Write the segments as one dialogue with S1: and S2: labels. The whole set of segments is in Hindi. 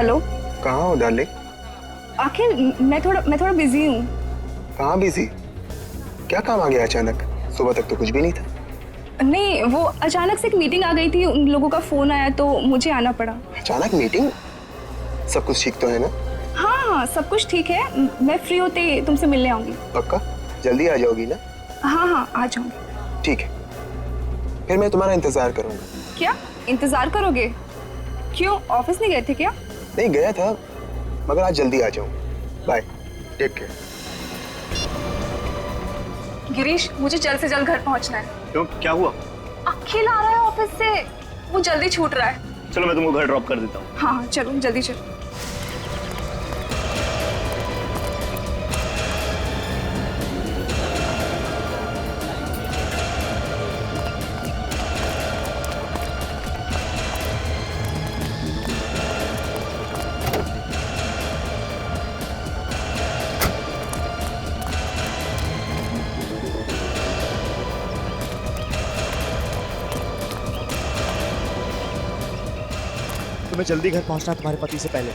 S1: हेलो।
S2: कहाँ हो डार्लिंग?
S1: आखिर मैं थोड़ा बिजी हूँ।
S2: कहाँ बिजी? क्या काम आ गया अचानक? सुबह तक तो कुछ भी नहीं था।
S1: नहीं, वो अचानक से एक मीटिंग आ गई थी, उन लोगों का फोन आया तो मुझे आना पड़ा।
S2: अचानक मीटिंग? सब कुछ ठीक तो है ना?
S1: हाँ हाँ, सब कुछ ठीक है। मैं फ्री होते तुमसे मिलने आऊंगी।
S2: पक्का? जल्दी आ जाओगी ना?
S1: हाँ हाँ, आ जाऊंगी।
S2: ठीक है, फिर मैं तुम्हारा इंतजार करूंगा।
S1: क्या इंतजार करोगे? क्यों, ऑफिस नहीं गए थे क्या?
S2: नहीं गया था, मगर आज जल्दी आ जाऊंगा। Bye, take care.
S1: गिरीश, मुझे जल्द से जल्द घर पहुंचना है।
S3: क्यों, क्या हुआ?
S1: अखिल आ रहा है ऑफिस से, वो जल्दी छूट रहा है।
S3: चलो मैं तुमको घर ड्रॉप कर देता हूँ।
S1: हाँ हाँ, चलो जल्दी चलो।
S3: तुम्हें जल्दी घर पहुंचना तुम्हारे पति से पहले।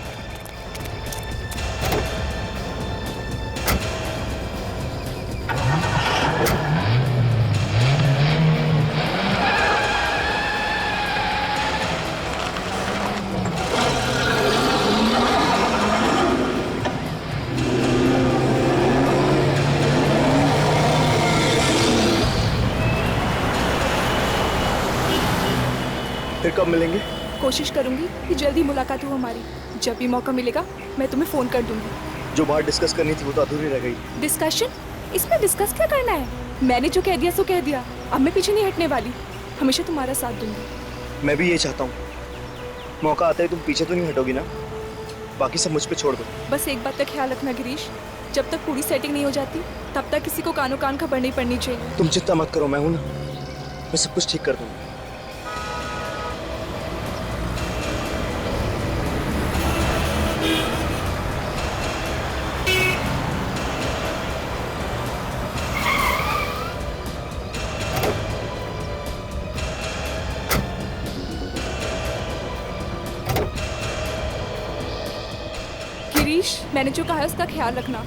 S3: फिर कब मिलेंगे?
S4: कोशिश करूंगी कि जल्दी मुलाकात हो हमारी। जब भी मौका मिलेगा मैं तुम्हें फोन कर दूंगी।
S3: जो बात डिस्कस करनी थी वो तो अधूरी रह गई।
S4: डिस्कशन? इसमें डिस्कस क्या करना है? मैंने जो कह दिया सो कह दिया। अब मैं पीछे नहीं हटने वाली, हमेशा तुम्हारा साथ दूंगी।
S3: मैं भी ये चाहता हूँ, मौका आता है तुम पीछे तो नहीं हटोगी ना? बाकी सब मुझ पे छोड़ दो।
S4: बस एक बात का ख्याल रखना गिरीश, जब तक पूरी सेटिंग नहीं हो जाती तब तक किसी को कानो कान खबर नहीं पड़नी चाहिए।
S3: तुम चिंता मत करो, मैं हूं ना, मैं सब कुछ ठीक कर दूंगा।
S4: गिरीश, मैंने जो कहा है उसका ख्याल रखना,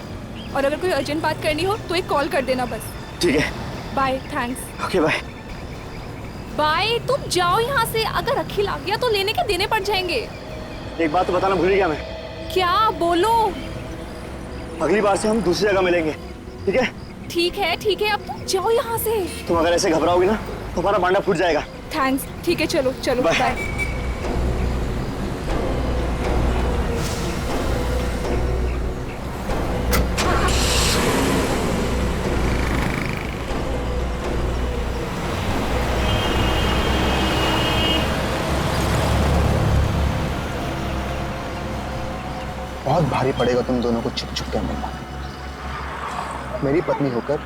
S4: और अगर कोई अर्जेंट बात करनी हो तो एक कॉल कर देना बस।
S3: ठीक है,
S4: bye. Thanks.
S3: Okay bye.
S4: Bye. तुम जाओ यहाँ से, अगर अखिल आ गया तो लेने के देने पड़ जाएंगे।
S3: एक बात तो बताना भूल गया मैं।
S4: क्या? बोलो।
S3: अगली बार से हम दूसरी जगह मिलेंगे, ठीक है?
S4: ठीक है, अब तुम जाओ यहाँ से।
S3: तुम अगर ऐसे घबराओगी ना तो हमारा बांडा फूट जाएगा।
S4: थैंक्स। ठीक है, चलो चलो
S3: बाय।
S4: बाय।
S2: बहुत भारी पड़ेगा तुम दोनों को छुप छुप के मिलना। मेरी पत्नी होकर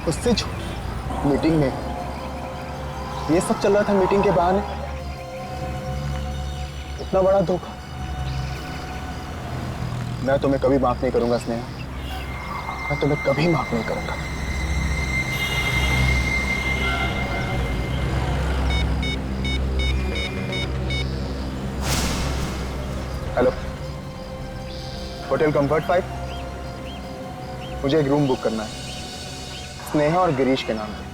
S2: उससे मीटिंग में ये सब चल रहा था, मीटिंग के बहाने इतना बड़ा धोखा। मैं तुम्हें कभी माफ नहीं करूंगा स्नेहा, मैं तुम्हें कभी माफ नहीं करूंगा। हेलो, होटल कंफर्ट 5, मुझे एक रूम बुक करना है स्नेहा और गिरीश के नाम पे।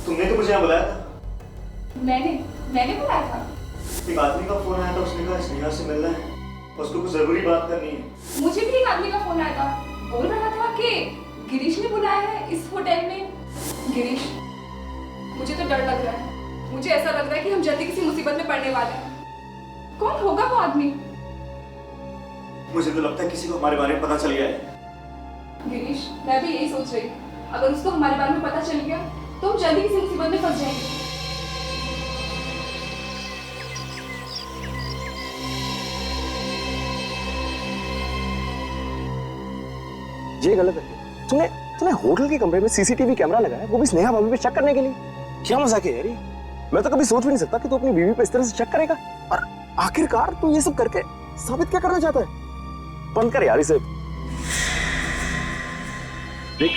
S3: तुमने तो मुझे यहाँ बुलाया था।
S1: मैंने बुलाया था।
S3: एक आदमी का फोन आया था, उसने कहा स्नेहा से मिलना है, उसको कुछ जरूरी बात करनी है।
S1: मुझे भी एक आदमी का फोन आया था, बोल रहा था कि गिरीश ने बुलाया है इस होटल में। गिरीश, मुझे तो डर लग रहा है। मुझे ऐसा लग रहा है कि हम जल्दी किसी मुसीबत में पड़ने वाले हैं। कौन होगा वो आदमी?
S3: मुझे तो लगता है किसी को हमारे बारे में पता चल गया है।
S1: गिरीश, मैं भी यही सोच रही। अगर उसको हमारे बारे में पता चल गया तो हम जल्दी किसी मुसीबत में फंस जाएंगे।
S5: ये गलत है। तूने तूने होटल के कमरे में सीसीटीवी कैमरा लगाया, वो भी स्नेहा भाभी पे शक करने के लिए। क्या मजाक है यार ये? मैं तो कभी सोच भी नहीं सकता कि तू अपनी बीवी पे इस तरह से शक करेगा। और आखिरकार तू ये सब करके साबित क्या करना चाहता है? बंद कर यार इसे। देख,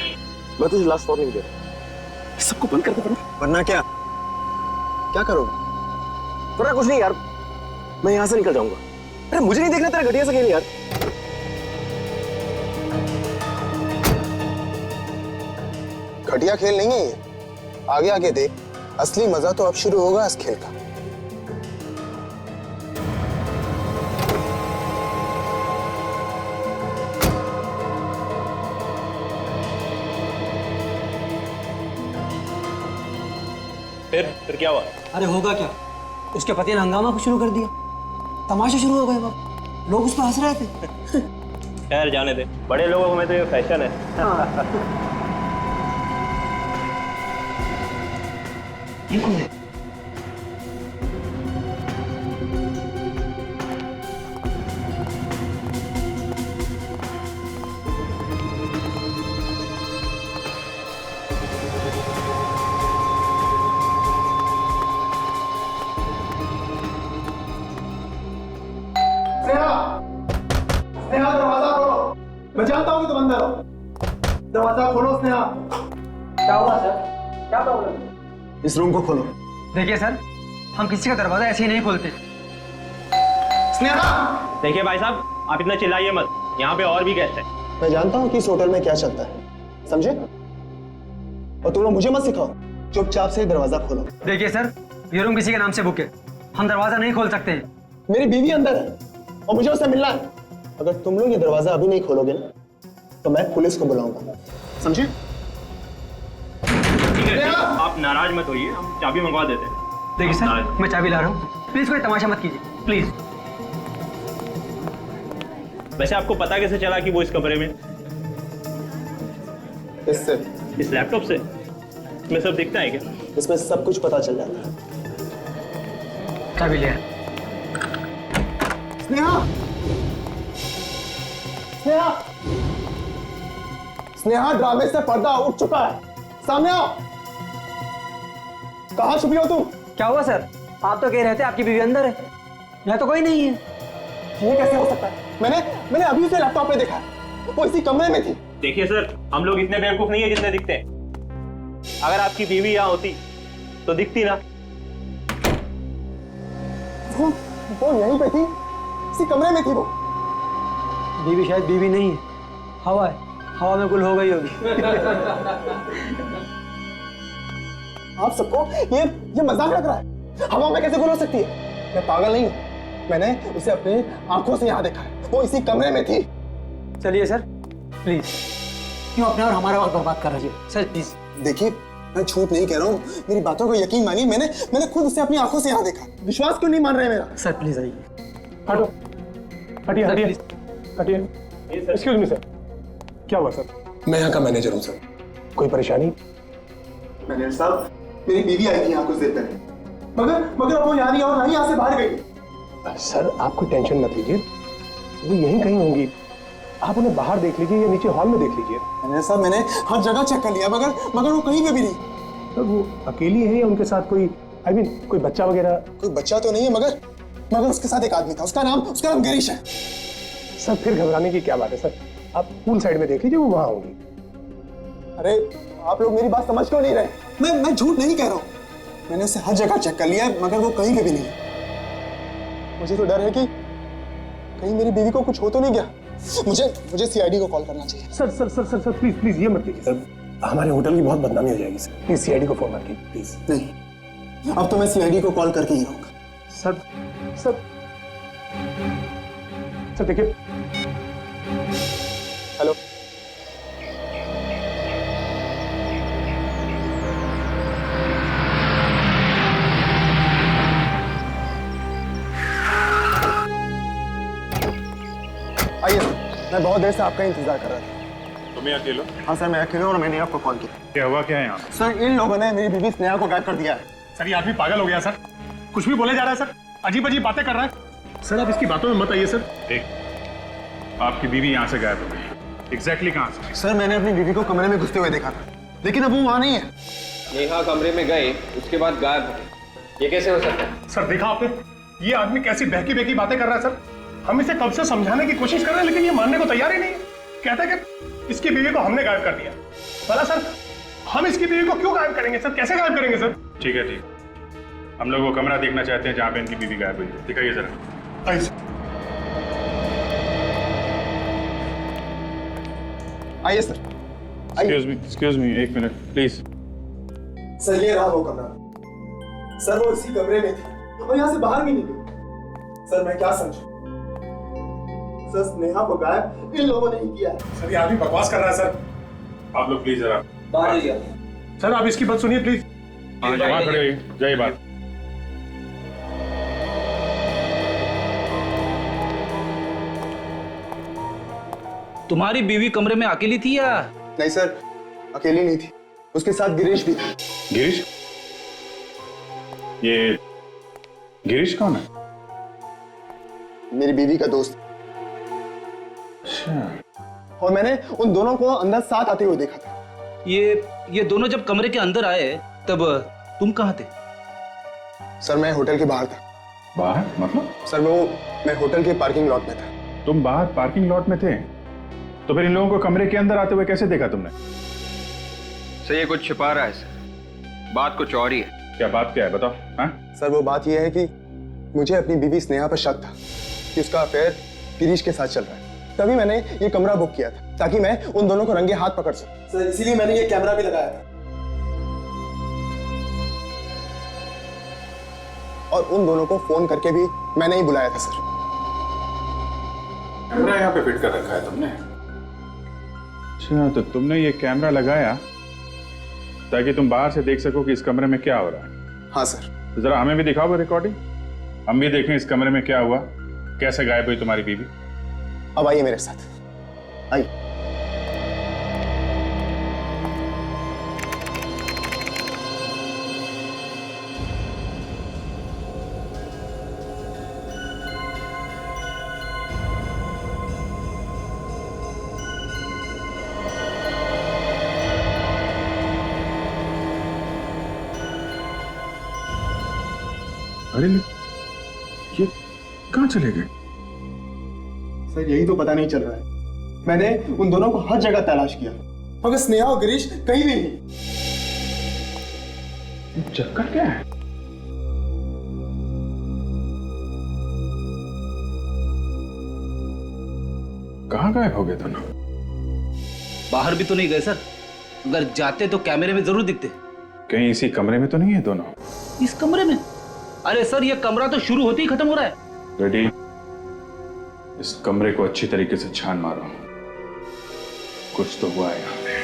S5: मैं तुझे लास्ट वार्निंग दे रहा हूं, इस सबको बंद कर दे।
S2: वरना क्या करोगे?
S5: वरना कुछ नहीं यार, मैं यहां से निकल जाऊंगा। अरे मुझे नहीं देखना तेरा घटिया सा खेल यार।
S2: घटिया खेल नहीं है ये, आगे आगे देख, असली मजा तो अब शुरू होगा इस खेल का।
S6: फिर क्या हुआ?
S7: अरे होगा क्या, उसके पति ने हंगामा शुरू कर दिया, तमाशा शुरू हो गए। बाप लोग उस पर हंस रहे थे।
S6: खैर जाने दे, बड़े लोगों में तो ये फैशन है।
S7: ये कौन है?
S2: स्नेहा दरवाजा खोलो। मैं जानता हूँ कि तुम अंदर हो। दरवाजा खोलो स्नेहा।
S7: क्या हुआ सर? क्या प्रॉब्लम?
S2: इस रूम को खोलो।
S7: देखिए सर, हम किसी का दरवाजा ऐसे ही नहीं खोलते।
S2: स्नेहा!
S6: देखिए भाई साहब, आप इतना चिल्लाइए मत, यहाँ पे और भी गेस्ट हैं।
S2: मैं जानता हूँ कि इस होटल में क्या चलता है, समझे? और तुम लोग मुझे मत सिखाओ, चुपचाप से दरवाजा खोलो।
S7: देखिए सर, ये रूम किसी के नाम से बुक है, हम दरवाजा नहीं खोल सकते हैं।
S2: मेरी बीवी अंदर है और मुझे उससे मिलना है। अगर तुम लोग ये दरवाजा अभी नहीं खोलोगे ना, तो मैं पुलिस को बुलाऊंगा, समझे?
S6: आप नाराज मत होइए, हम चाबी मंगवा देते हैं।
S7: देखिए सर, मैं चाबी ला रहा हूँ, प्लीज कोई तमाशा मत कीजिए, प्लीज।
S6: वैसे आपको पता कैसे चला कि वो इस कमरे में?
S2: इससे,
S6: इस लैपटॉप से? इसमें सब दिखता है क्या?
S2: इसमें सब कुछ पता चल जाता है।
S7: चाबी लिया।
S2: स्नेहा! स्नेहा! स्नेहा, ड्रामे से पर्दा उठ चुका है, सामने आओ। कहाँ छुपी हो तुम?
S7: क्या हुआ सर? आप तो कह रहे थे आपकी बीवी अंदर है, यहाँ तो कोई नहीं है।
S2: ये कैसे हो सकता है? मैंने अभी उसे लैपटॉप पे देखा, वो इसी कमरे में थी।
S6: देखिए सर, हम लोग इतने बेवकूफ नहीं है जितने दिखते हैं। अगर आपकी बीवी यहाँ होती तो दिखती ना।
S2: वो यहीं पे थी, इसी कमरे में थी वो।
S7: बीवी शायद बीवी नहीं है, हवा है, हवा में गुल हो गई होगी।
S2: आप सबको ये मजाक लग रहा है? हवा में कैसे गुल हो सकती है? मैं पागल नहीं हूँ, मैंने उसे अपनी आंखों से यहाँ देखा है, वो इसी कमरे में थी।
S7: चलिए सर, प्लीज, क्यों अपने और हमारा वक्त बर्बाद कर रहे हो सर, प्लीज।
S2: देखिए, मैं झूठ नहीं कह रहा हूँ, मेरी बातों को यकीन मानिए, मैंने खुद उसे अपनी आंखों से यहाँ देखा। विश्वास क्यों नहीं मान रहे मेरा?
S7: सर प्लीज आइए।
S8: हटो, हटिए हटिए हटिए। एक्सक्यूज मी सर, क्या हुआ सर?
S2: मैं यहाँ का मैनेजर हूँ सर।
S8: कोई परेशानी?
S2: मैनेजर साहब, मेरी बीवी आई थी यहाँ कुछ देर पहले, मगर अब वो यहाँ नहीं और ना ही यहाँ से बाहर गई।
S8: सर आप कोई टेंशन मत लीजिए, वो यहीं कहीं होंगी, आप उन्हें बाहर देख लीजिए या नीचे हॉल में देख लीजिए।
S2: मैनेजर साहब, मैंने हर जगह चेक कर लिया, मगर वो कहीं पे भी नहीं।
S8: सर वो अकेली है या उनके साथ कोई कोई बच्चा वगैरह?
S2: कोई बच्चा तो नहीं है, मगर उसके साथ एक आदमी था, उसका नाम गिरीश है।
S8: सर फिर घबराने की क्या बात है सर, आप पूल साइड में देख लीजिए, वो वहां होंगी।
S2: अरे आप लोग मेरी बात समझ क्यों नहीं रहे? मैं झूठ नहीं कह रहा हूँ, मैंने उसे हर जगह चेक कर लिया है, मगर वो कहीं पे भी नहीं। मुझे तो डर है कि कहीं मेरी बीवी को कुछ हो तो नहीं गया। मुझे सीआईडी को कॉल करना चाहिए।
S8: Sir sir sir sir sir please ये मत कीजिए सर, हमारे होटल की बहुत बदनामी हो जाएगी सर, प्लीज सीआईडी को फोन मत कीजिए प्लीज।
S2: नहीं, अब तो मैं सीआईडी को कॉल करके ही रहूंगा।
S8: सर सर सर देखिए।
S2: हेलो, आइए, मैं बहुत देर से आपका इंतजार कर रहा था।
S9: तुम ही अकेलो?
S2: हाँ सर, मैं अकेला हूं और मैंने आपको कॉल किया।
S9: क्या हुआ क्या है यहाँ?
S2: सर, इन लोगों ने मेरी बीवी स्नेहा को गायब कर दिया है।
S9: सर ये आदमी पागल हो गया सर, कुछ भी बोले जा रहा है सर, अजीब अजीब बातें कर रहा है सर। आप इसकी बातों में मत आइए सर। एक आपकी बीवी यहाँ से गायब हो गई, एग्जैक्टली कहाँ से?
S2: सर, मैंने अपनी बीवी को कमरे में घुसते हुए देखा था, लेकिन अब वो वहाँ नहीं है।
S10: नेहा कमरे में गए, उसके बाद गायब हो गए, ये कैसे हो सकता है?
S9: सर देखा आपने, ये आदमी कैसी बहकी बहकी बातें कर रहा है सर। हम इसे कब से समझाने की कोशिश कर रहे हैं, लेकिन ये मानने को तैयार ही नहीं है। कहता है कि इसकी बीवी को हमने गायब कर दिया। भला सर, हम इसकी बीवी को क्यों गायब करेंगे सर? कैसे गायब करेंगे सर? ठीक है, हम लोग वो कमरा देखना चाहते हैं जहाँ पे इनकी बीवी गायब हुई है। दिखाइए जरा। आइए सर।
S2: आइए सर।
S9: एक्सक्यूज मी, एक मिनट प्लीज।
S2: सर, ये रहा वो कमरा। सर, वो इसी कमरे में थी और यहाँ से बाहर भी नहीं गई। सर, मैं क्या समझूं? सर, स्नेहा को गायब इन लोगों ने ही किया।
S9: सर ये आदमी बकवास कर रहा है सर। आप लोग प्लीज जरा
S10: बाहर ही
S9: सर, आप इसकी बात सुनिए प्लीज। वहाँ खड़े होइए, जाइए बात।
S10: तुम्हारी बीवी कमरे में अकेली थी या?
S2: नहीं सर, अकेली नहीं थी, उसके साथ गिरीश भी था।
S9: गिरीश? ये गिरीश कौन है?
S2: मेरी बीवी का दोस्त।
S9: अच्छा।
S2: और मैंने उन दोनों को अंदर साथ आते हुए देखा था।
S10: ये दोनों जब कमरे के अंदर आए तब तुम कहाँ थे?
S2: सर, मैं होटल के बाहर था।
S9: बाहर मतलब?
S2: सर, मैं होटल के पार्किंग लॉट में था।
S9: तुम बाहर पार्किंग लॉट में थे, तो फिर इन लोगों को कमरे के अंदर आते हुए कैसे देखा तुमने?
S10: सर ये कुछ छिपा रहा है सर, बात कुछ और ही है।
S9: क्या बात क्या है बताओ? हाँ
S2: सर, वो बात यह है कि मुझे अपनी बीवी स्नेहा पर शक था कि उसका अफेयर गिरीश के साथ चल रहा है। तभी मैंने ये कमरा बुक किया था ताकि मैं उन दोनों को रंगे हाथ पकड़ सकूं। सर, इसीलिए मैंने ये कैमरा भी लगाया था और उन दोनों को फोन करके भी मैंने ही बुलाया था। सर,
S9: कैमरा यहाँ पे फिट कर रखा है तुमने? अच्छा, तो तुमने ये कैमरा लगाया ताकि तुम बाहर से देख सको कि इस कमरे में क्या हो रहा है?
S2: हाँ सर।
S9: तो जरा हमें भी दिखाओ वो रिकॉर्डिंग, हम भी देखें इस कमरे में क्या हुआ, कैसे गायब हुई तुम्हारी बीवी।
S2: अब आइए मेरे साथ, आइए।
S9: अरे ये कहाँ चले गए?
S2: सर, यही तो पता नहीं चल रहा है। मैंने उन दोनों को हर जगह तलाश किया मगर स्नेहा और गिरीश कहीं भी नहीं।
S9: चक्कर क्या है? कहाँ गायब हो गए दोनों?
S10: बाहर भी तो नहीं गए सर, अगर जाते तो कैमरे में जरूर दिखते।
S9: कहीं इसी कमरे में तो नहीं है दोनों?
S10: इस कमरे में? अरे सर, ये कमरा तो शुरू होते ही खत्म हो रहा है।
S9: रेडी, इस कमरे को अच्छी तरीके से छान मारो, कुछ तो हुआ है यहाँ पे।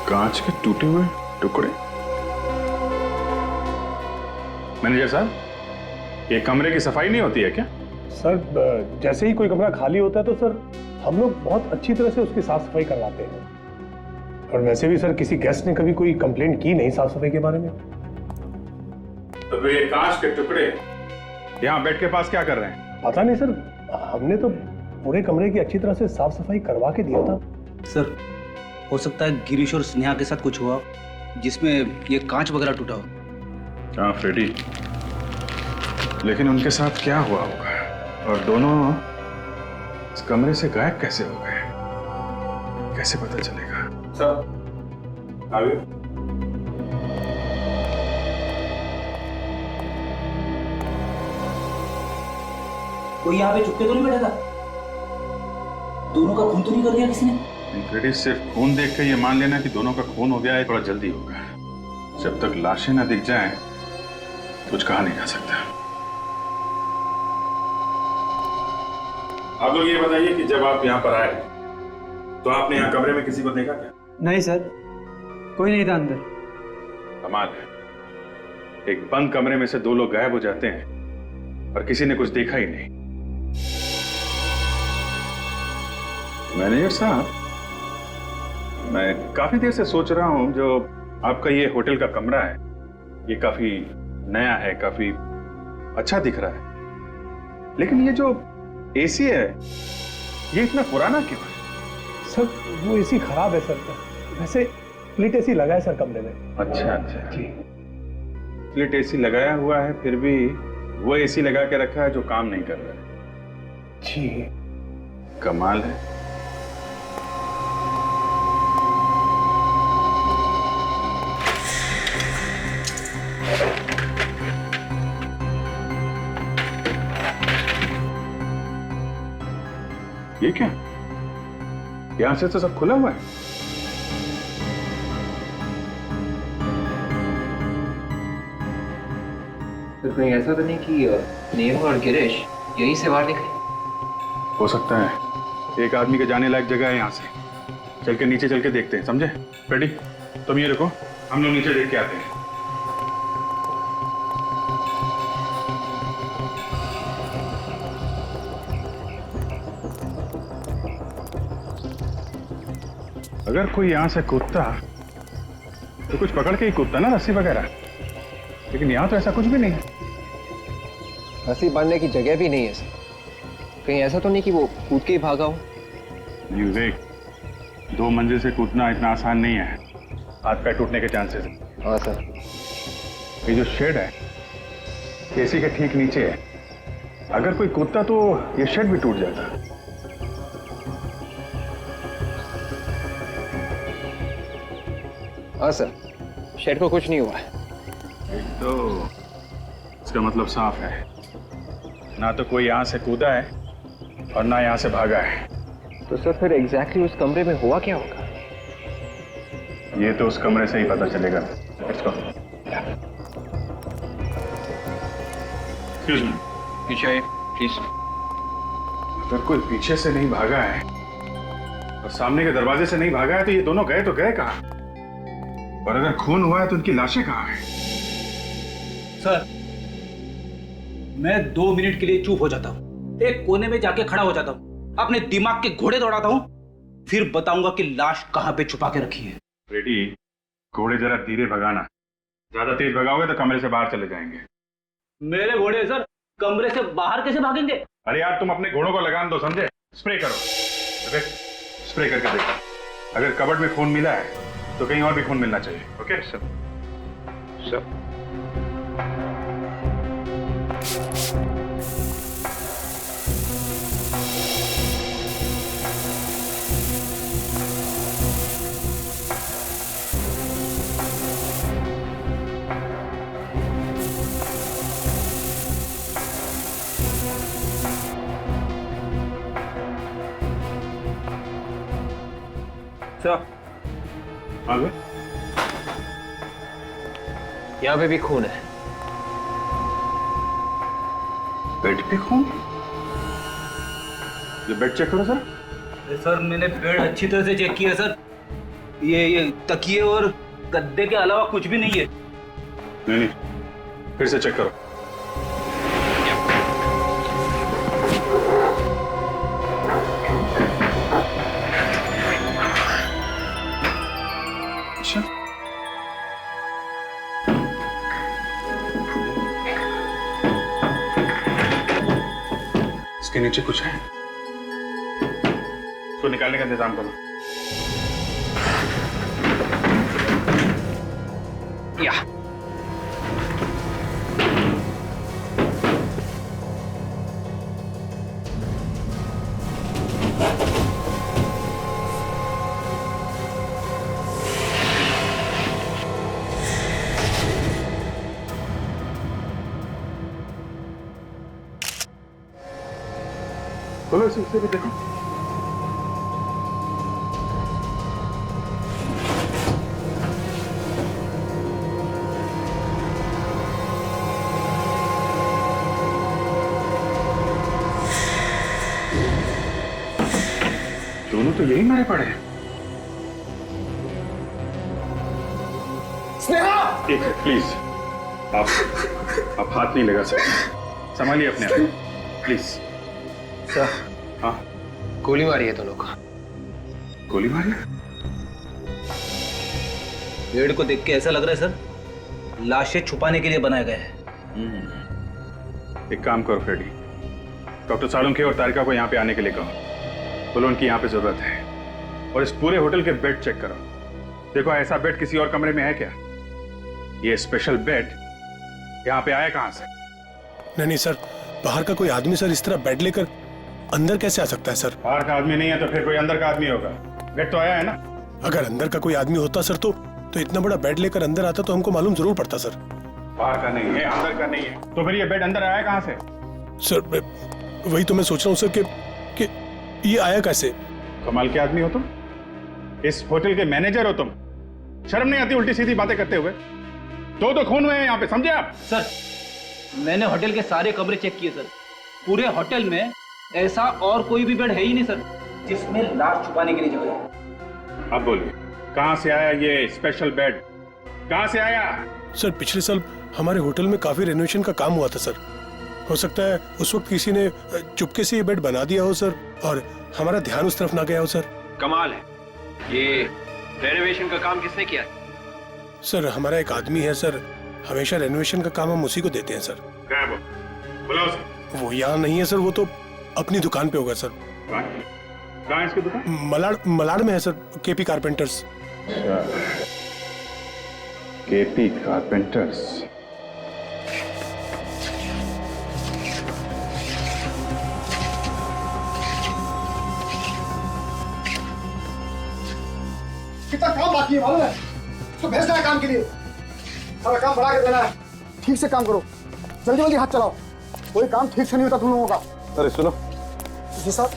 S9: कांच के टूटे हुए टुकड़े। मैनेजर साहब, ये कमरे की सफाई नहीं होती है क्या?
S8: सर, जैसे ही कोई कमरा खाली होता है तो सर हम लोग बहुत अच्छी तरह से उसकी साफ सफाई करवाते हैं। और वैसे भी सर किसी गेस्ट ने कभी कोई कंप्लेंट की नहीं साफ सफाई के बारे में।
S9: तो फिर ये कांच के टुकड़े यहाँ बेड के पास क्या कर रहे हैं?
S8: पता नहीं सर, हमने तो पूरे कमरे की अच्छी तरह से साफ सफाई करवा के दिया था।
S10: सर, हो सकता है गिरीश और स्नेहा के साथ कुछ हुआ जिसमें ये कांच वगैरह टूटा हो।
S9: हाँ फ्रेडी, लेकिन उनके साथ क्या हुआ होगा और दोनों इस कमरे से गायब कैसे हो गए, कैसे पता चलेगा? सर आगे।
S7: कोई यहाँ पे चुपके तो नहीं बैठा था?
S10: दोनों का खून तो नहीं कर दिया किसी ने?
S11: फ्रेडी, सिर्फ खून देख के ये मान लेना कि दोनों का खून हो गया है थोड़ा जल्दी होगा। जब तक लाशें ना दिख जाएं, कुछ कहा नहीं जा सकता। आप लोग ये बताइए कि जब आप यहाँ पर आए तो आपने यहाँ कमरे में किसी को देखा क्या?
S7: नहीं सर, कोई नहीं था अंदर।
S11: कमाल है, एक बंद कमरे में से दो लोग गायब हो जाते हैं और किसी ने कुछ देखा ही नहीं। मैनेजर साहब, मैं काफी देर से सोच रहा हूं, जो आपका ये होटल का कमरा है ये काफी नया है, काफी अच्छा दिख रहा है, लेकिन ये जो एसी है ये इतना पुराना क्यों है?
S8: सर वो एसी खराब है सर, वैसे स्प्लिट एसी लगा है सर कमरे में।
S11: अच्छा अच्छा
S8: जी।
S11: स्प्लिट एसी लगाया हुआ है, फिर भी वो एसी लगा के रखा है जो काम नहीं कर रहा है।
S8: जी।
S11: कमाल है। ये क्या? यहां से तो सब खुला हुआ है।
S12: तो कहीं ऐसा तो नहीं कि नेहा और गिरीश यहीं से बाहर निकले?
S11: हो सकता है, एक आदमी के जाने लायक जगह है यहाँ से। चल के नीचे चल के देखते हैं, समझे? फ्रेडी, तुम ये रुको, हम लोग नीचे देख के आते हैं। अगर कोई यहां से कूदता तो कुछ पकड़ के ही कूदता ना, रस्सी वगैरह, लेकिन यहां तो ऐसा कुछ भी नहीं है।
S12: रस्सी बांधने की जगह भी नहीं है सर। कहीं ऐसा तो नहीं कि वो कूद के ही भागा हो?
S11: नहीं देख, 2 मंजिल से कूदना इतना आसान नहीं है, हाथ पैर टूटने के चांसेस हैं।
S12: हाँ सर।
S11: ये जो शेड है एसी के ठीक नीचे है, अगर कोई कूदता तो ये शेड भी टूट जाता।
S12: हाँ सर, शेड को कुछ नहीं हुआ है।
S11: तो इसका मतलब साफ है, ना तो कोई यहां से कूदा है और ना यहां से भागा है।
S12: तो सर फिर एग्जैक्टली उस कमरे में हुआ क्या होगा?
S11: ये तो उस कमरे से ही पता चलेगा। Let's go. Excuse me.
S12: पीछे आइए प्लीज।
S11: अगर कोई पीछे से नहीं भागा है और सामने के दरवाजे से नहीं भागा है तो ये दोनों गए तो गए कहाँ? और अगर खून हुआ है तो उनकी लाशें कहाँ हैं?
S10: सर, मैं 2 मिनट के लिए चुप हो जाता हूँ, एक कोने में जाके खड़ा हो जाता हूँ, अपने दिमाग के घोड़े दौड़ाता हूँ, फिर बताऊंगा कि लाश कहाँ पे छुपा के रखी है।
S11: रेडी, घोड़े जरा धीरे भगाना, ज्यादा तेज भगाओगे तो कमरे से बाहर चले जाएंगे।
S10: मेरे घोड़े सर कमरे से बाहर कैसे भागेंगे?
S11: अरे यार, तुम अपने घोड़ों को लगान दो, समझे? स्प्रे करो, स्प्रे करके देखो, अगर कबर्ड में खून मिला है तो कहीं और भी खून मिलना चाहिए। Okay sir? सर आगे
S12: यहाँ पे भी खून है।
S11: बेड पे खून? ये बेड चेक करो सर।
S10: सर मैंने बेड अच्छी तरह से चेक किया सर, ये तकिए और गद्दे के अलावा कुछ भी नहीं है।
S11: नहीं, फिर से चेक करो। अच्छा, इसके नीचे कुछ है, इसको निकालने का इंतजाम करो।
S12: या
S11: खोलो इसे भी देखो। दोनों तो यही मारे पड़े हैं।
S12: स्नेहा!
S11: एक मिनट प्लीज, आप हाथ नहीं लगा सकते, संभालिए अपने आप प्लीज।
S12: सर,
S11: हाँ,
S12: गोली मारी है दोनों को।
S11: गोली मारी?
S10: पेड़ को देख के ऐसा लग रहा है सर लाशें छुपाने के लिए बनाया गया है।
S11: एक काम करो फ्रेडी, डॉक्टर सालुंखे और तारिका को यहाँ पे आने के लिए कहो। बोलो उनकी यहाँ पे जरूरत है। और इस पूरे होटल के बेड चेक करो, देखो ऐसा बेड किसी और कमरे में है क्या? ये स्पेशल बेड यहाँ पे आया कहाँ से?
S8: नहीं सर, बाहर का कोई आदमी सर इस तरह बेड लेकर अंदर कैसे आ सकता है सर?
S11: बाहर का आदमी नहीं है तो फिर कोई अंदर का आदमी होगा। बेड तो आया है ना?
S8: अगर अंदर का कोई आदमी होता सर तो इतना बड़ा बेड लेकर अंदर आता तो हमको मालूम जरूर पड़ता सर।
S11: बाहर का नहीं है, अंदर का नहीं है, तो फिर ये बेड अंदर आया कहाँ से?
S8: सर वही तो मैं सोच रहा हूँ सर कि ये आया कैसे?
S11: कमाल के आदमी हो तुम, इस होटल के मैनेजर हो तुम, शर्म नहीं आती उल्टी सीधी बातें करते हुए? दो खून हुए हैं यहाँ पे, समझे आप?
S10: सर मैंने होटल के सारे कमरे चेक किए सर, पूरे होटल में ऐसा और कोई भी बेड है ही नहीं सर जिसमें लाश छुपाने के लिए जगह है।
S11: अब बोलिए, कहाँ से आया ये स्पेशल बेड? कहाँ से आया?
S8: सर पिछले साल हमारे होटल में काफी रेनोवेशन का काम हुआ था सर। हो सकता है उस वक्त किसी ने चुपके से ये बेड बना दिया हो सर, और हमारा ध्यान उस तरफ ना गया हो सर।
S6: कमाल है, ये रेनोवेशन का काम किसने किया?
S8: सर हमारा एक आदमी है सर, हमेशा रेनोवेशन का काम हम उसी को देते हैं सर।
S11: क्या है वो? बुलाओ उसे।
S8: वो यहाँ नहीं है सर, वो तो अपनी दुकान पे होगा सर।
S11: कहाँ है इसकी दुकान?
S8: मलाड में है sir, KP carpenters.
S11: KP carpenters.
S2: कितना काम बाकी है मालूम है? तो भेजना है काम के लिए, सारा काम बढ़ा के देना है। ठीक से काम करो, जल्दी जल्दी हाथ चलाओ, कोई काम ठीक से नहीं होता तुम लोगों का।
S9: अरे सुनो
S2: जी साहब।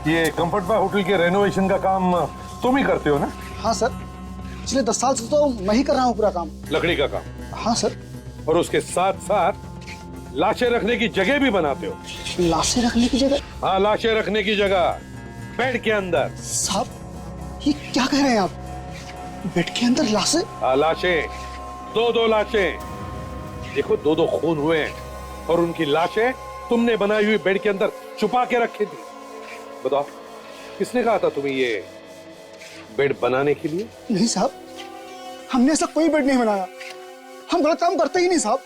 S9: ये कंफर्ट बार होटल के रेनोवेशन का काम तुम ही करते हो ना?
S2: हाँ सर, पिछले 10 साल से तो मैं ही कर रहा हूँ पूरा काम।
S9: लकड़ी का काम?
S2: हाँ सर।
S9: और उसके साथ साथ लाशें रखने की जगह भी बनाते हो?
S2: लाशें रखने की जगह?
S9: हाँ, लाशें रखने की जगह बेड के अंदर।
S2: साहब ये क्या कह रहे हैं आप? बेड के अंदर लाशें?
S9: हाँ, लाशें, दो लाशें। देखो दो खून हुए हैं और उनकी लाशें तुमने बनाई हुई बेड के अंदर छुपा के रखी थी। बताओ किसने कहा था तुम्हें ये बेड बनाने के लिए?
S2: नहीं साहब, हमने ऐसा कोई बेड नहीं बनाया, हम गलत काम करते ही नहीं साहब।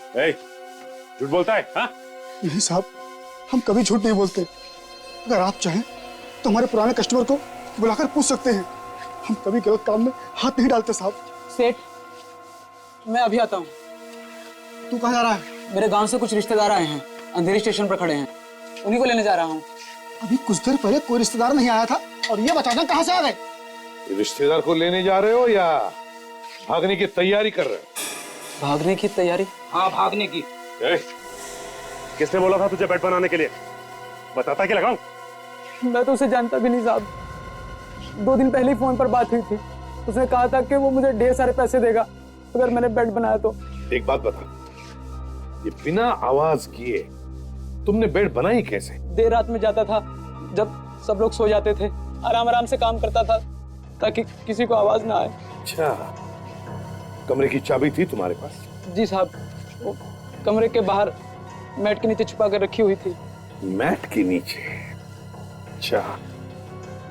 S11: झूठ बोलता है? हाँ?
S2: नहीं साहब, हम कभी झूठ नहीं बोलते। अगर आप चाहें तो हमारे पुराने कस्टमर को बुलाकर पूछ सकते हैं, हम कभी गलत काम में हाथ नहीं डालते साहब।
S7: सेठ मैं अभी आता हूँ।
S2: तू कहाँ जा रहा है?
S7: मेरे गांव से कुछ रिश्तेदार आए हैं, अंधेरी स्टेशन पर खड़े हैं, उन्हीं को लेने जा रहा हूँ।
S2: अभी कुछ देर पहले कोई रिश्तेदार नहीं आया था और ये अचानक कहाँ से आ गए?
S9: रिश्तेदार को लेने जा रहे हो या भागने की तैयारी कर रहे हो?
S7: भागने की तैयारी?
S10: हाँ भागने की।
S9: किसने बोला था तुझे बेड बनाने के लिए? बताता कि लगाऊं?
S7: मैं तो उसे जानता भी नहीं साहब, 2 दिन पहले ही फोन पर बात हुई थी, उसने कहा था कि वो मुझे ढेर सारे पैसे देगा अगर मैंने बेड बनाया तो।
S9: एक बात बता, ये बिना आवाज किए तुमने बेड बनाई कैसे?
S7: देर रात में जाता था, जब सब लोग सो जाते थे, आराम आराम से काम करता था ताकि किसी को आवाज ना आए।
S9: अच्छा, कमरे की चाबी थी तुम्हारे पास?
S7: जी साहब, वो कमरे के बाहर मैट के नीचे छुपा कर रखी हुई थी।
S9: मैट के नीचे? अच्छा,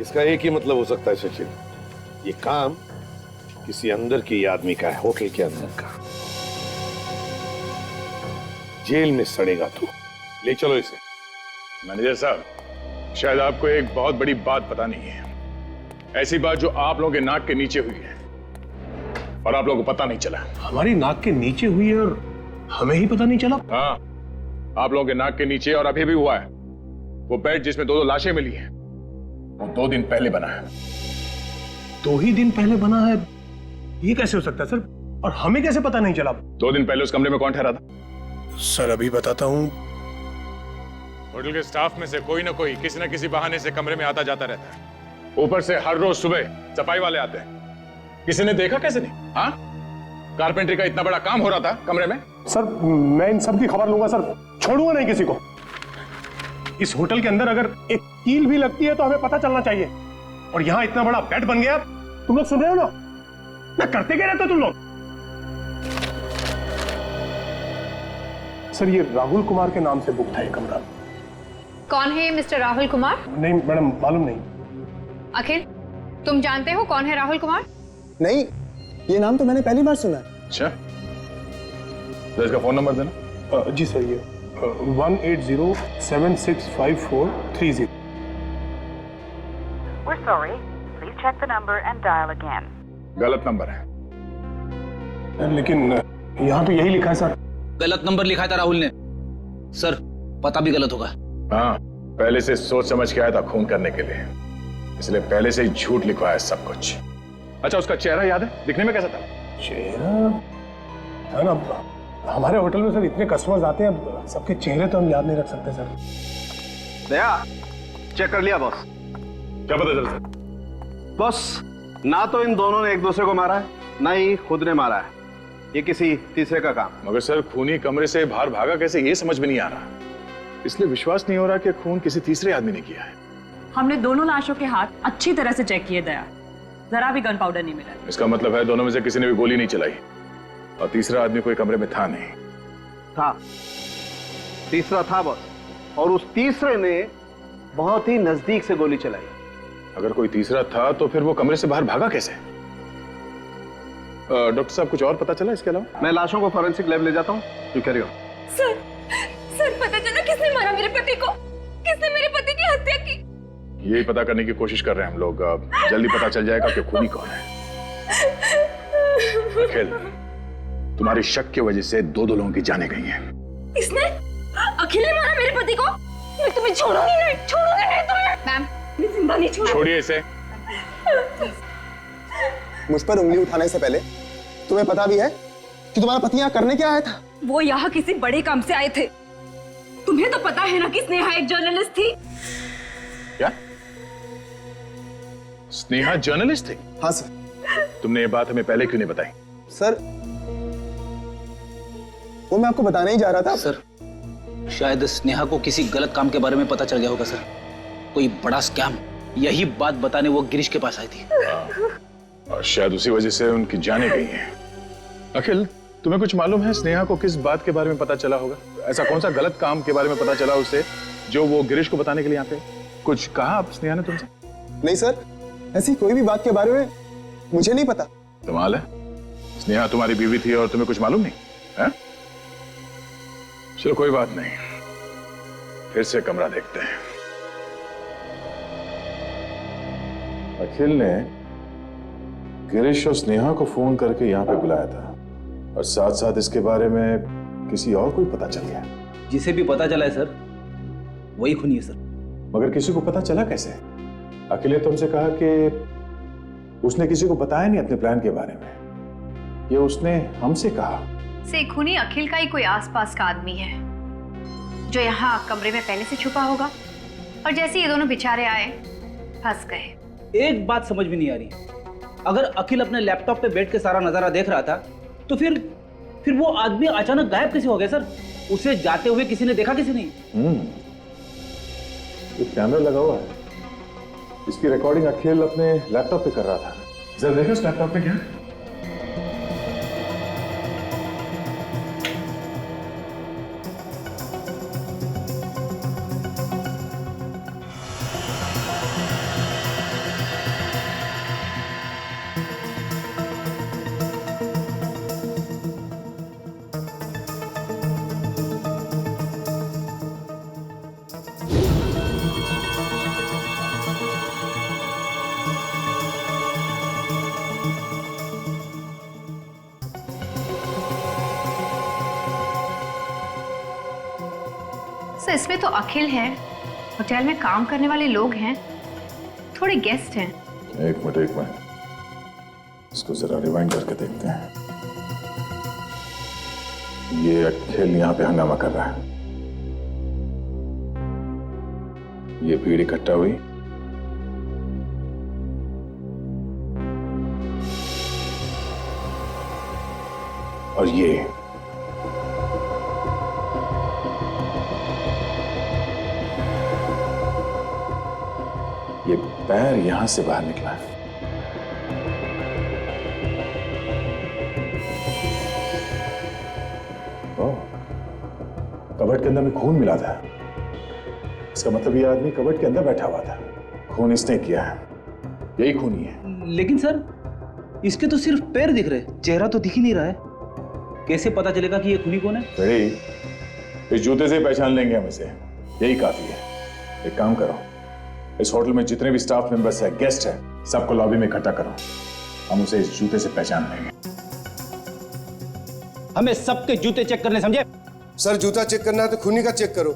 S9: इसका एक ही मतलब हो सकता है सचिन, ये काम किसी अंदर के आदमी का है, होटल के अंदर का। जेल में सड़ेगा तू, ले चलो इसे।
S11: मैनेजर साहब, शायद आपको एक बहुत बड़ी बात पता नहीं है, ऐसी बात जो आप लोगों के नाक के नीचे हुई है और आप लोगों को पता नहीं चला।
S8: हमारी नाक के नीचे हुई है और हमें ही पता नहीं चला?
S11: हाँ, आप लोगों के नाक के नीचे और अभी भी हुआ है। वो बेड जिसमें 2 लाशें मिली हैं, वो 2 दिन पहले बना है।
S8: 2 ही दिन पहले बना है? ये कैसे हो सकता है सर, और हमें कैसे पता नहीं चला?
S11: 2 दिन पहले उस कमरे में कौन ठहरा था?
S8: सर अभी बताता हूँ।
S11: होटल के स्टाफ में से कोई ना कोई किसी न किसी बहाने से कमरे में आता जाता रहता है। ऊपर से हर रोज सुबह सफाई वाले आते हैं। किसी ने देखा कैसे नहीं? हाँ, कारपेंटरी का इतना बड़ा काम हो रहा था कमरे में।
S8: सर मैं इन सब की खबर लूंगा सर, छोड़ूंगा नहीं किसी को। इस होटल के अंदर अगर एक कील भी लगती है तो हमें पता चलना चाहिए।
S9: और यहाँ इतना बड़ा बेड बन गया। तुम लोग सुन रहे हो ना, मैं करते क्या रहते हो तुम लोग? सर, ये राहुल कुमार के नाम से बुक था ये कमरा।
S13: कौन है ये मिस्टर राहुल कुमार?
S9: नहीं मैडम, मालूम नहीं।
S13: अखिल, तुम जानते हो कौन है राहुल कुमार?
S2: नहीं, ये नाम तो मैंने पहली बार सुना है।
S11: अच्छा, तो इसका फोन नंबर देना।
S9: जी सर, ये 180765430।
S14: We're sorry. Please check the number and dial again.
S11: गलत नंबर है।
S9: लेकिन यहाँ तो यही लिखा है सर।
S10: गलत नंबर लिखा था राहुल ने। सर, पता भी गलत होगा।
S11: हाँ, पहले से सोच समझ के आया था खून करने के लिए, इसलिए पहले से ही झूठ लिखवाया सब कुछ। अच्छा, उसका चेहरा याद है? दिखने में कैसा था?
S9: चेहरा है ना, हमारे होटल में सर इतने कस्टमर्स आते हैं, सबके चेहरे तो हम याद नहीं रख सकते सर।
S5: दया, चेक कर लिया बॉस?
S11: क्या पता चला सर?
S5: बॉस, ना तो इन दोनों ने एक दूसरे को मारा है, ना ही खुद ने मारा है। ये किसी तीसरे का काम।
S11: मगर सर, खूनी कमरे से बाहर भागा कैसे, ये समझ में नहीं आ रहा। इसलिए विश्वास नहीं हो रहा कि खून किसी तीसरे आदमी ने किया है।
S15: हमने दोनों लाशों के हाथ अच्छी तरह से चेक किए दया, जरा भी गन पाउडर नहीं मिला।
S11: इसका मतलब है दोनों में से किसी ने भी गोली नहीं चलाई, और तीसरा आदमी कोई कमरे में था नहीं।
S5: था, तीसरा था बॉस, और उस तीसरे ने बहुत ही नजदीक से गोली चलाई।
S11: अगर कोई तीसरा था तो फिर वो कमरे से बाहर भागा कैसे? डॉक्टर साहब, कुछ और पता चला इसके अलावा?
S5: मैं लाशों को फॉरेंसिक लैब ले जाता हूँ। You carry on.
S4: सर, पता चला किसने मारा मेरे पति को? किसने मेरे पति की हत्या की?
S11: यही पता करने की कोशिश कर रहे हैं हम लोग। जल्दी पता चल जाएगा कि खूनी कौन है। अखिल, तुम्हारी शक की वजह से दो लोगों की जानें गई हैं।
S4: इसने? अखिल ने मारा मेरे पति को? मैं तुम्हें छोड़ूंगी नहीं तुम्हें। मैम, मैं जिंदा नहीं छोड़ूंगी।
S11: छोड़िए इसे।
S2: मुझ पर उंगली उठाने से पहले तुम्हें पता भी है कि तुम्हारा पति यहाँ करने क्या आया था?
S4: वो यहाँ किसी बड़े काम से आए थे। तुम्हें तो पता है ना कि स्नेहा एक जर्नलिस्ट थी।
S11: क्या? स्नेहा जर्नलिस्ट थी?
S2: हाँ सर।
S11: तुमने ये बात हमें पहले क्यों नहीं बताई?
S2: सर, वो मैं आपको बताने ही जा रहा था।
S10: सर, शायद स्नेहा को किसी गलत काम के बारे में पता चल गया होगा सर, कोई बड़ा स्कैम। यही बात बताने वो गिरीश के पास आई थी।
S11: और शायद उसी वजह से उनकी जानें गई हैं। अखिल, तुम्हें कुछ मालूम है स्नेहा को किस बात के बारे में पता चला होगा? ऐसा कौन सा गलत काम के बारे में पता चला उसे जो वो गिरीश को बताने के लिए यहाँ पे? कुछ कहा आप स्नेहा ने तुमसे?
S2: नहीं सर, ऐसी कोई भी बात के बारे में मुझे नहीं पता।
S11: कमाल है, स्नेहा तुम्हारी बीवी थी और तुम्हें कुछ मालूम नहीं है? चलो कोई बात नहीं, फिर से कमरा देखते हैं। अखिल ने गिरीश और स्नेहा को फोन करके यहाँ पे बुलाया था, और साथ साथ इसके बारे में किसी और को पता चल गया।
S10: जिसे भी पता चला है सर, वही खूनी है सर।
S11: मगर किसी को पता चला कैसे? अखिल ने तुमसे कहा कि उसने किसी को बताया नहीं अपने प्लान के बारे में, ये उसने हमसे कहा।
S13: से खूनी अखिल का ही कोई आसपास का आदमी है जो यहाँ कमरे में पहले से छुपा होगा, और जैसे ये दोनों बेचारे आए फंस गए।
S10: एक बात समझ में नहीं आ रही, अगर अखिल अपने लैपटॉप पे बैठ के सारा नजारा देख रहा था तो फिर वो आदमी अचानक गायब कैसे हो गया सर? उसे जाते हुए किसी ने देखा, किसी नहीं?
S11: ये कैमरा लगा हुआ है, इसकी रिकॉर्डिंग अखिल अपने लैपटॉप पे कर रहा था। जरा देखो उस लैपटॉप पे क्या है।
S13: सर, इसमें तो अखिल है, होटल में काम करने वाले लोग हैं, थोड़े गेस्ट हैं।
S11: एक मिनट, इसको जरा रिवाइंड करके देखते हैं। ये अखिल यहाँ पे हंगामा कर रहा है, ये भीड़ इकट्ठा हुई, और ये ये पैर यहां से बाहर निकला है। कबर्ड के अंदर में खून मिला था। इसका मतलब ये आदमी कबर्ड के अंदर बैठा हुआ था। खून इसने किया है, यही खूनी है।
S10: लेकिन सर, इसके तो सिर्फ पैर दिख रहे, चेहरा तो दिख ही नहीं रहा है। कैसे पता चलेगा कि ये खूनी कौन है?
S11: बड़ी, इस जूते से पहचान लेंगे हम इसे, यही काफी है। एक काम करो, इस होटल में जितने भी स्टाफ मेंबर्स है, गेस्ट है, सबको लॉबी में इकट्ठा करो। हम उसे इस जूते से पहचान लेंगे।
S10: हमें सबके जूते चेक करने, समझे?
S16: सर, जूता चेक करना है तो खूनी का चेक करो।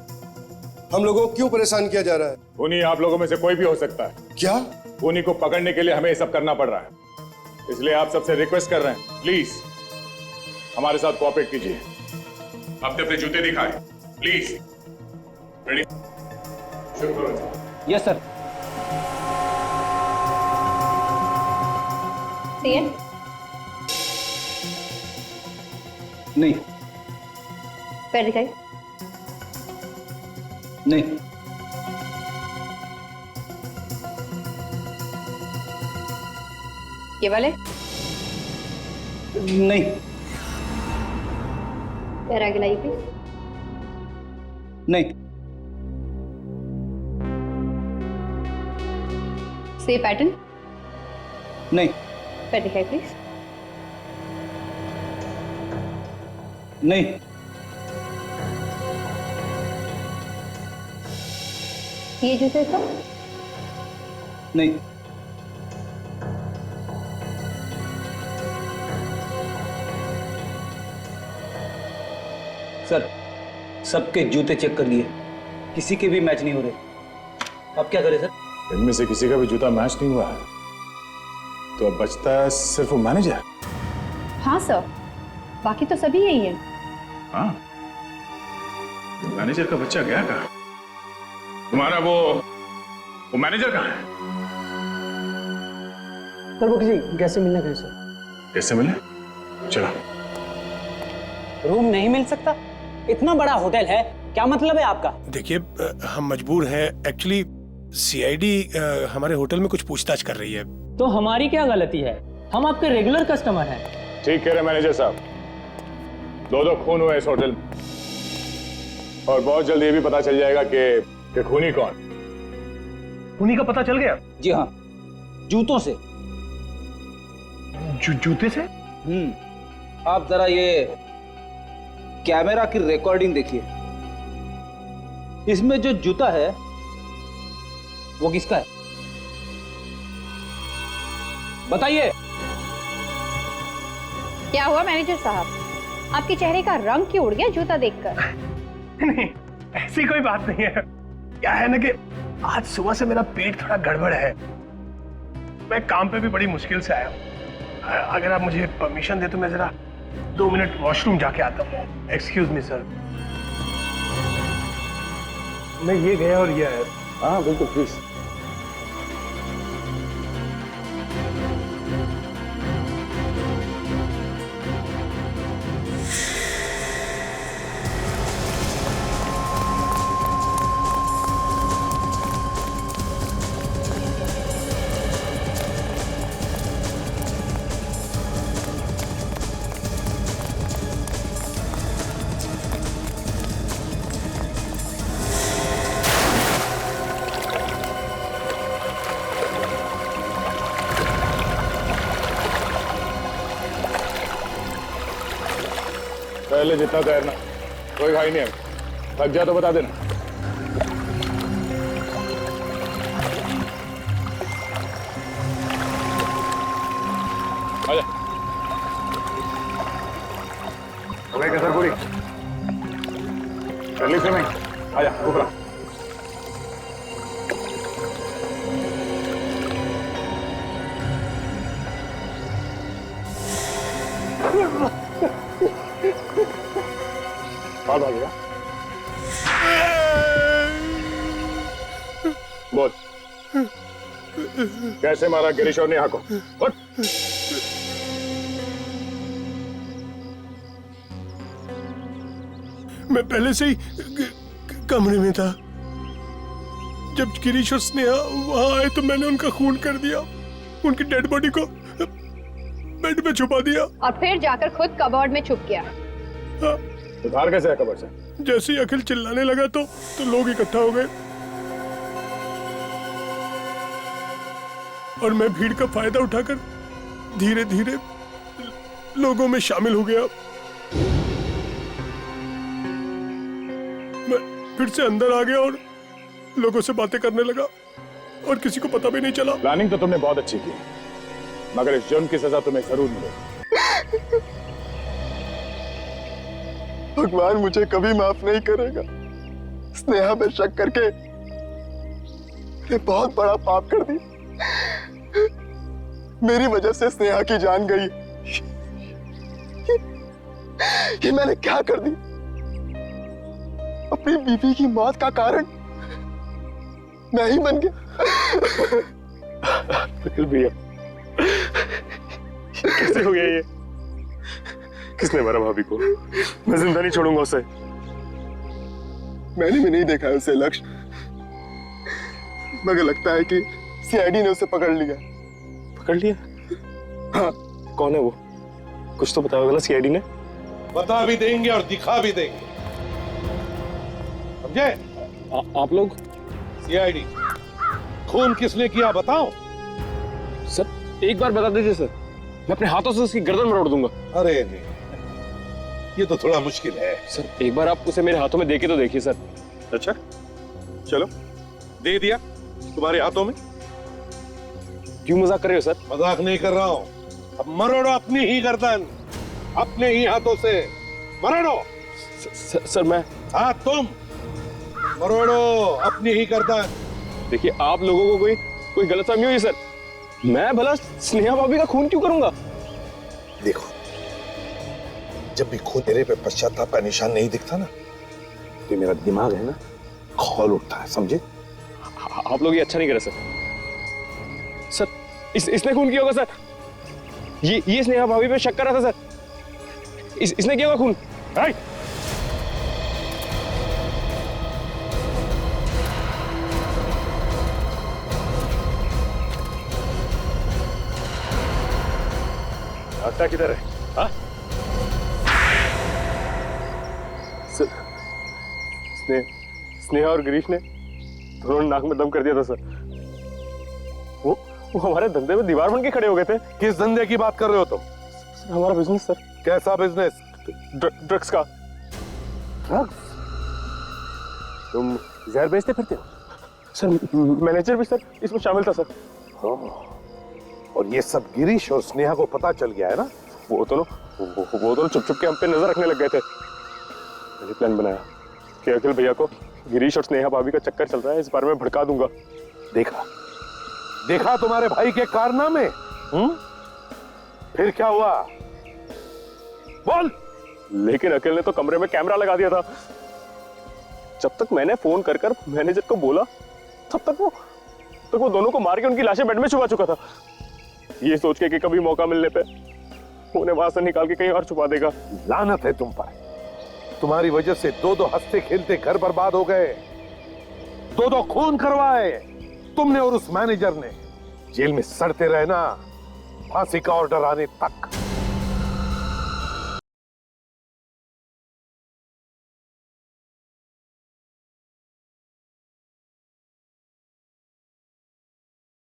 S16: हम लोगों को क्यों परेशान किया जा रहा है?
S11: खूनी आप लोगों में से कोई भी हो सकता है।
S16: क्या?
S11: खूनी को पकड़ने के लिए हमें ये सब करना पड़ रहा है, इसलिए आप सबसे रिक्वेस्ट कर रहे हैं, प्लीज हमारे साथ कोऑपरेट कीजिए। अपने अपने जूते दिखाएं, प्लीज। रेडी? शुरू करो।
S10: Yes sir. नहीं।
S13: पैर दिखाई।
S10: नहीं।
S13: ये वाले?
S10: नहीं।
S13: पैर आगे लाइए प्लीज।
S10: नहीं।
S13: से पैटर्न?
S10: नहीं।
S13: पैर दिखाई प्लीज।
S10: नहीं।
S13: ये जूते का?
S10: नहीं। सर, सबके जूते चेक कर लिए, किसी के भी मैच नहीं हो रहे। अब क्या करें सर?
S11: इनमें से किसी का भी जूता मैच नहीं हुआ है, तो अब बचता है सिर्फ वो मैनेजर।
S13: हाँ सर, बाकी तो सभी यही है।
S11: हाँ, मैनेजर का बच्चा गया कहाँ? तुम्हारा वो मैनेजर कहाँ है?
S7: सर, वो किसी गेस्ट से मिलना कहीं सर।
S11: कैसे मिले? चलो।
S7: रूम नहीं मिल सकता? इतना बड़ा होटल है, क्या मतलब है आपका?
S9: देखिए, हम मजबूर हैं। एक्चुअली सीआईडी हमारे होटल में कुछ पूछताछ कर रही है।
S7: तो हमारी क्या गलती है? हम आपके रेगुलर कस्टमर हैं।
S11: ठीक कह रहे मैनेजर साहब, दो खून हुए इस होटल में, और बहुत जल्द ये भी पता चल जाएगा कि खूनी कौन।
S9: खूनी का पता चल गया?
S10: जी हाँ, जूतों से।
S9: जूते से?
S10: आप जरा ये कैमरा की रिकॉर्डिंग देखिए। इसमें जो जूता है वो किसका है? बताइए।
S13: क्या हुआ मैनेजर साहब, आपके चेहरे का रंग क्यों उड़ गया जूता देखकर?
S9: नहीं, ऐसी कोई बात नहीं है। क्या है ना कि आज सुबह से मेरा पेट थोड़ा गड़बड़ है। मैं काम पे भी बड़ी मुश्किल से आया हूँ। अगर आप मुझे परमिशन दे तो मैं जरा 2 मिनट वॉशरूम जाके आता हूँ। Excuse me sir. मैं ये गया और ये आया।
S11: हाँ बिल्कुल, प्लीज। पहले जितना तैरना, कोई भाई नहीं है। थक जा तो बता देना। आजा। कसर पूरी कर ली स्विमिंग। आजा ऊपर। बात आ गया। बोल, कैसे मारा गिरीश और नेहा को? बोल।
S9: मैं पहले से ही कमरे में था। जब गिरीश और स्नेहा वहां आए तो मैंने उनका खून कर दिया, उनकी डेड बॉडी को बेड में छुपा दिया
S13: और फिर जाकर खुद कबर्ड में छुप गया।
S11: बाहर कैसे है कब्र से?
S9: जैसे ही अखिल चिल्लाने लगा तो लोग इकट्ठा हो गए और मैं भीड़ का फायदा उठाकर धीरे धीरे लोगों में शामिल हो गया। मैं फिर से अंदर आ गया और लोगों से बातें करने लगा और किसी को पता भी नहीं चला।
S11: प्लानिंग तो तुमने बहुत अच्छी की, मगर इस जुर्म की सजा तुम्हें जरूर मिलेगी।
S2: भगवान मुझे कभी माफ नहीं करेगा। स्नेहा पे शक करके मैंने बहुत बड़ा पाप कर दिया। मेरी वजह से स्नेहा की जान गई। ये मैंने क्या कर दी? अपनी बीवी की मौत का कारण मैं ही बन गया।
S9: अखिल भैया, कैसे हो गया ये? किसने मारा भाभी को? मैं जिंदा नहीं छोड़ूंगा उसे।
S2: मैंने भी नहीं देखा है उसे लक्ष्य, मगर लगता है कि सीआईडी ने उसे पकड़ लिया।
S9: पकड़ लिया? हाँ। कौन है वो? कुछ तो बताया होगा ना सीआईडी ने।
S17: बता भी देंगे और दिखा भी देंगे, समझे?
S9: आप लोग?
S17: सीआईडी। खून किसने किया बताओ?
S5: सर एक बार बता दीजिए सर, मैं अपने हाथों से उसकी गर्दन मरोड़ दूंगा।
S17: अरे नहीं, ये तो थोड़ा मुश्किल है।
S5: सर एक बार आप उसे मेरे हाथों में देके तो देखिए सर।
S17: अच्छा चलो, दे दिया तुम्हारे हाथों में।
S5: क्यों मजाक कर रहे हो सर?
S17: मजाक नहीं कर रहा हूं। अब मरोड़ो अपनी ही गर्दन, अपने ही हाथों से मरोड़ो।
S5: सर मैं।
S17: हाँ तुम मरोड़ो अपनी ही गर्दन।
S5: देखिए आप लोगों को कोई गलतफहमी हुई सर। मैं भला स्नेहा भाभी का खून क्यों करूंगा?
S17: देखो, जब भी खून तेरे पे पश्चाताप का निशान नहीं दिखता ना, तो मेरा दिमाग है ना खौल उठता है, समझे?
S5: आप लोग ये अच्छा नहीं करे सर। सर इसने खून किया होगा सर। ये स्नेहा भाभी पे शक कर रहा था सर। इसने किया होगा खून।
S9: रास्ता किधर है? हाँ?
S5: स्नेहा और गिरीश ने दोनों नाक में दम कर दिया था सर। वो हमारे धंधे में दीवार बन के खड़े हो गए थे।
S17: किस धंधे की बात कर रहे हो तुम?
S5: सर हमारा बिजनेस सर।
S17: कैसा बिजनेस?
S5: ड्रग्स का।
S17: ड्रग्स?
S5: तुम जहर बेचते फिरते हो? सर मैनेजर भी सर इसमें शामिल था सर।
S17: और ये सब गिरीश और स्नेहा को पता चल गया है ना?
S5: वो दोनों चुप चुप के हम पे नजर रखने लग गए थे। मैंने प्लान बनाया कि अखिल भैया को गिरीश और स्नेहा भाभी का चक्कर चल रहा है, इस बारे में भड़का दूंगा।
S17: देखा तुम्हारे भाई के कारनामे? फिर क्या हुआ? बोल।
S5: लेकिन अखिल ने तो कमरे में कैमरा लगा दिया था। जब तक मैंने फोन कर मैनेजर को बोला, तब तक वो दोनों को मार के उनकी लाशें बेड में छुपा चुका था, ये सोच के कि कभी मौका मिलने पे उन्हें वहां से निकाल के कहीं और छुपा देगा।
S17: लानत है तुम पर। तुम्हारी वजह से दो हंसते खेलते घर बर्बाद हो गए, दो खून करवाए तुमने और उस मैनेजर ने। जेल में सड़ते रहना, फांसी का ऑर्डर आने तक।